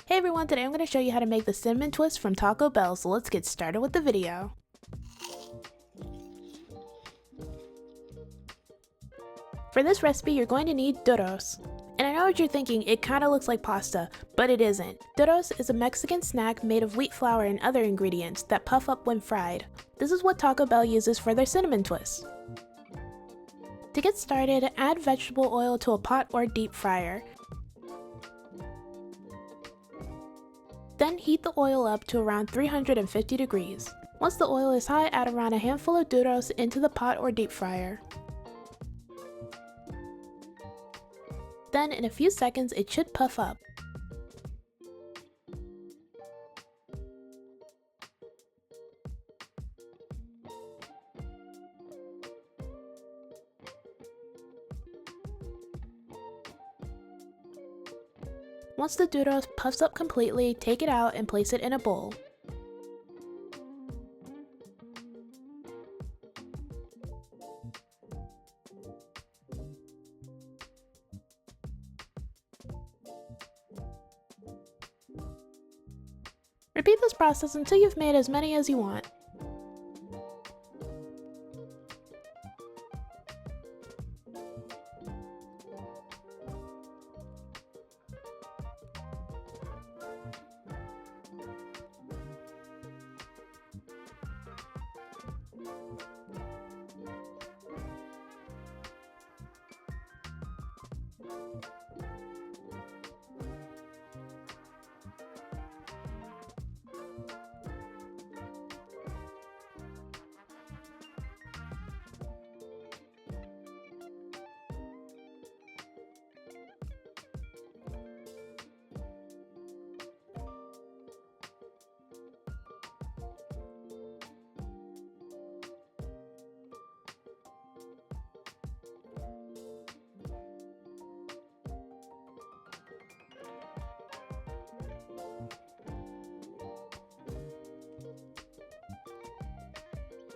Hey everyone, today I'm going to show you how to make the cinnamon twist from Taco Bell, so let's get started with the video. For this recipe, you're going to need Duros. And I know what you're thinking, it kinda looks like pasta, but it isn't. Duros is a Mexican snack made of wheat flour and other ingredients that puff up when fried. This is what Taco Bell uses for their cinnamon twist. To get started, add vegetable oil to a pot or deep fryer. Then heat the oil up to around 350 degrees. Once the oil is high, add around a handful of Duros into the pot or deep fryer. Then in a few seconds it should puff up. Once the Duros puffs up completely, take it out and place it in a bowl. Repeat this process until you've made as many as you want.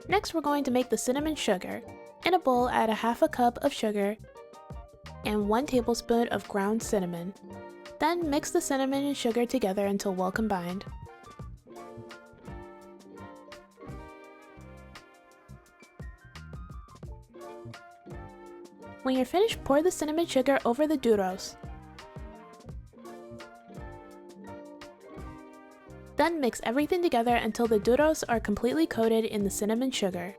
Next, we're going to make the cinnamon sugar. In a bowl, add a half a cup of sugar and 1 tablespoon of ground cinnamon. Then mix the cinnamon and sugar together until well combined. When you're finished, pour the cinnamon sugar over the Duros. Then mix everything together until the Duros are completely coated in the cinnamon sugar.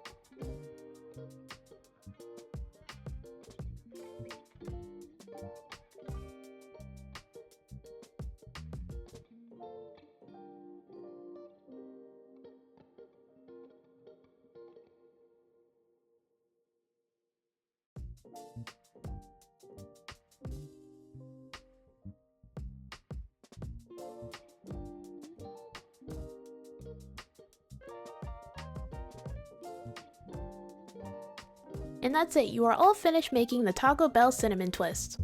And that's it, you are all finished making the Taco Bell cinnamon twist.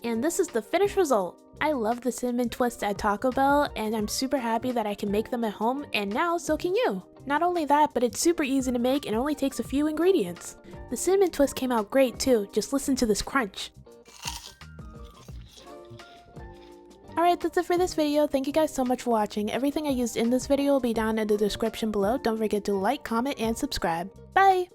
And this is the finished result. I love the cinnamon twists at Taco Bell, and I'm super happy that I can make them at home, and now so can you. Not only that, but it's super easy to make and only takes a few ingredients. The cinnamon twist came out great too, just listen to this crunch. Alright, that's it for this video. Thank you guys so much for watching. Everything I used in this video will be down in the description below. Don't forget to like, comment, and subscribe. Bye!